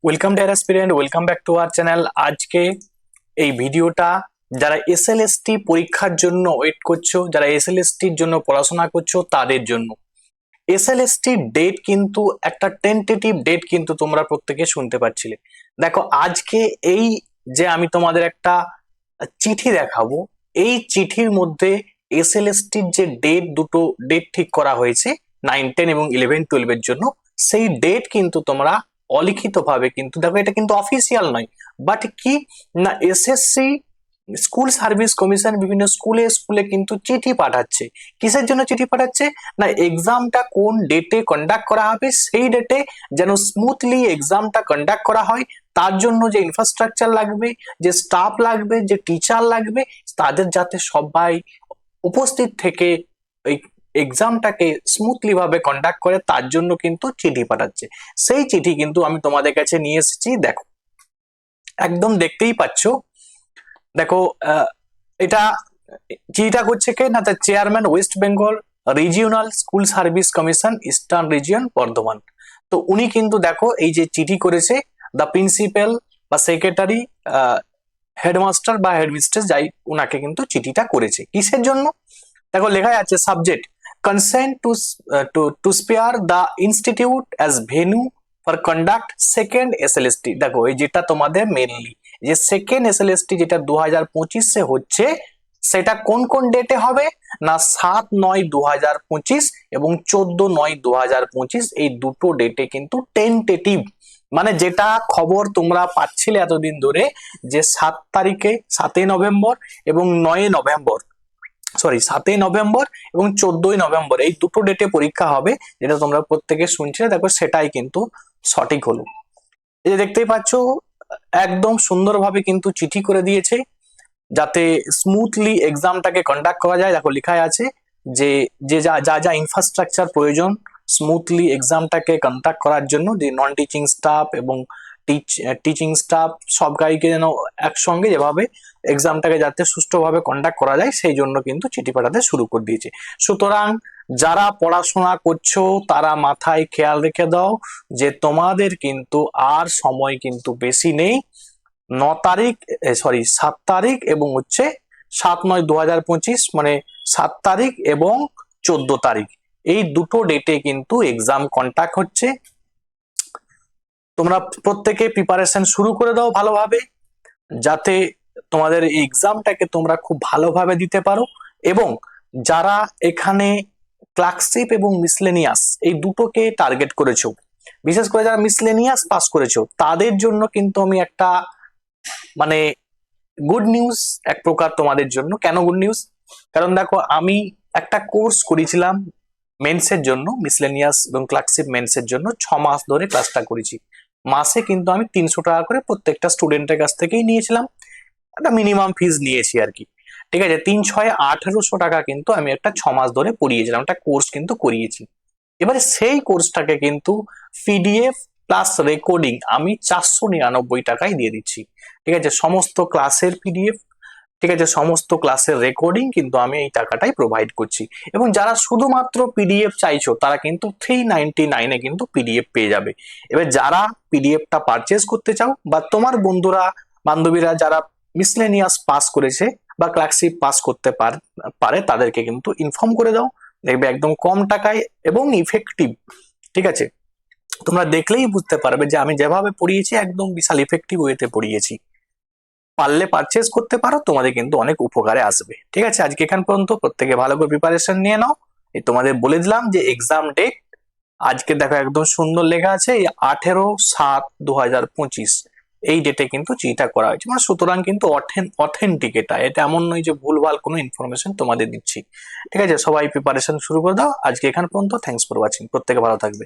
Welcome deer aspirant, welcome back to our channel. আজকে এই ভিডিওটা যারা এসএলএসটি পরীক্ষার জন্য ওয়েট করছো, যারা এসএলএসটির জন্য পড়াশোনা করছো তাদের জন্য। এসএলএসটি ডেট কিন্তু একটা টেন্টেটিভ ডেট কিন্তু তোমরা প্রত্যেকে শুনতে পাচ্ছিলে। দেখো আজকে এই যে আমি তোমাদের একটা চিঠি দেখাবো, এই চিঠির মধ্যে এসএলএসটির যে দুটো ডেট ঠিক করা হয়েছে 9, 10 এবং 11, 12 এর জন্য, সেই ডেট কিন্তু তোমরা অলিখিত ভাবে কিন্তু দেখো, এটা কিন্তু অফিসিয়াল নয়, বাট কি না এসএসসি স্কুল সার্ভিস কমিশন বিভিন্ন স্কুলে স্কুলে কিন্তু চিঠি পাঠাচ্ছে। কিসের জন্য চিঠি পাঠাচ্ছে? না এক্সামটা কোন ডেটে কন্ডাক্ট করা হবে, সেই ডেটে যেন স্মুথলি এক্সামটা কন্ডাক্ট করা হয়। তার জন্য যে ইনফ্রাস্ট্রাকচার লাগবে, যে স্টাফ লাগবে, যে টিচার লাগবে, তাদের যাতে সবাই উপস্থিত থেকে এই এক্সামটাকে স্মুথলি ভাবে কন্ডাক্ট করে, তার জন্য কিন্তু চিঠি পাঠাচ্ছে। সেই চিঠি কিন্তু আমি তোমাদের কাছে নিয়ে এসেছি। দেখো একদম দেখতেই পাচ্ছ। দেখো এটা চিঠিটা করছে কে না, তার chairman, West Bengal regional school service commission, eastern region, Bardhaman. তো উনি কিন্তু দেখো এই যে চিঠি করেছে, দ্য প্রিন্সিপাল বা সেক্রেটারি, হেডমাস্টার বা হেডমিস্ট্রেস যাই, উনাকে কিন্তু চিঠিটা করেছে। কিসের জন্য? দেখো লেখা আছে subject consent to spare the institute as venue for conduct second SLST. দেখো এই যেটা তোমাদের মেনলি যে সেকেন্ড এসএলএসটি যেটা 2025 হচ্ছে, সেটা কোন কোন ডেটে হবে না 7/9/2025 এবং 14/9/2025, এই দুটো ডেটে কিন্তু টেন্টেটিভ, মানে যেটা খবর তোমরা পাচ্ছিলে এতদিন ধরে যে 7 তারিখে 7 নভেম্বর এবং 9 নভেম্বর, সরি 7 নভেম্বর এবং 14 নভেম্বর এই দুটো ডেটে পরীক্ষা হবে, যেটা তোমরা প্রত্যেকে শুনছিলে। দেখো সেটাই কিন্তু সঠিক হলো। এই যে দেখতেই পাচ্ছ একদম সুন্দরভাবে কিন্তু চিঠি করে দিয়েছে যাতে স্মুথলি এক্সামটাকে কন্ডাক্ট করা যায়। দেখো লেখা আছে যে যে যা যা যা ইনফ্রাস্ট্রাকচার প্রয়োজন স্মুথলি এক্সামটাকে কন্ডাক্ট করার জন্য, যে নন টিচিং স্টাফ এবং টিচিং স্টাফ সব গাইকে যেন একসঙ্গে যেভাবে এক্সামটাকে যাতে সুষ্ঠুভাবে কন্ডাক্ট করা যায়, সেই জন্য কিন্তু চিঠি পাঠাতে শুরু করে দিয়েছে। সুতরাং যারা পড়াশোনা করছো তারা মাথায় খেয়াল রেখে দাও যে তোমাদের কিন্তু আর সময় কিন্তু বেশি নেই। 7 তারিখ এবং হচ্ছে 7/9/2025, মানে 7 তারিখ এবং 14 তারিখ, এই দুটো ডেটে কিন্তু এক্সাম কন্ডাক্ট হচ্ছে। তোমরা প্রত্যেকে প্রিপারেশন শুরু করে দাও ভালোভাবে, যাতে তোমাদের এই এক্সামটাকে তোমরা খুব ভালোভাবে দিতে পারো। এবং যারা এখানে ক্লার্কশিপ এবং মিসলেনিয়াস এই দুটোকে টার্গেট করেছো, বিশেষ করে যারা মিসলেনিয়াস পাস করেছো, তাদের জন্য কিন্তু আমি একটা মানে গুড নিউজ এক প্রকার তোমাদের জন্য। কেন গুড নিউজ? কারণ দেখো আমি একটা কোর্স করেছিলাম মেন্সের জন্য, মিসলেনিয়াস এবং ক্লার্কশিপ মেন্সের জন্য 6 মাস ধরে ক্লাসটা করেছি। মাসে কিন্তু আমি 300 টাকা করে প্রত্যেকটা স্টুডেন্টের কাছ থেকেই নিয়েছিলাম, একটা মিনিমাম ফিজ নিয়েছি আর কি। ঠিক আছে, 3 × 6 = 1800 টাকা কিন্তু আমি একটা 6 মাস ধরে পড়িয়েছিলাম, একটা কোর্স কিন্তু করিয়েছি। এবারে সেই কোর্সটাকে কিন্তু পিডিএফ প্লাস রেকর্ডিং আমি 499 টাকায় দিয়ে দিচ্ছি। ঠিক আছে, সমস্ত ক্লাসের পিডিএফ, ঠিক আছে, সমস্ত ক্লাসের রেকর্ডিং কিন্তু আমি এই টাকাটাই প্রোভাইড করছি। এবং যারা শুধুমাত্র পিডিএফ চাইছো তারা কিন্তু 399 কিন্তু পিডিএফ পেয়ে যাবে। এবার যারা পিডিএফটা পারচেজ করতে চাও, বা তোমার বন্ধুরা বান্ধবীরা যারা মিসলেনিয়াস পাস করেছে বা ক্লার্কশিপ পাস করতে পারে, তাদেরকে কিন্তু ইনফর্ম করে দাও, দেখবে একদম কম টাকায় এবং ইফেক্টিভ। ঠিক আছে, তোমরা দেখলেই বুঝতে পারবে যে আমি যেভাবে পড়িয়েছি একদম বিশাল ইফেক্টিভ ওয়েতে পড়িয়েছি। পারলে পারচেজ করতে পারো, তোমাদের কিন্তু অনেক উপকারে আসবে। ঠিক আছে, আজকে এখান পর্যন্ত, প্রত্যেকে ভালো করে প্রিপারেশন নিয়ে নাও। এই তোমাদের বলে দিলাম যে এক্সাম ডেট আজকে দেখো একদম সুন্দর লেখা আছে 18/7/2025, এই ডেটে কিন্তু চিঠিটা করা হয়েছে। মানে সুতরাং কিন্তু অথেন্টিক, এটা এমন নয় যে ভুলভাল কোনো ইনফরমেশন তোমাদের দিচ্ছি। ঠিক আছে, সবাই প্রিপারেশন শুরু করে দাও। আজকে এখান পর্যন্ত, থ্যাংকস ফর ওয়াচিং, প্রত্যেকে ভালো থাকবে।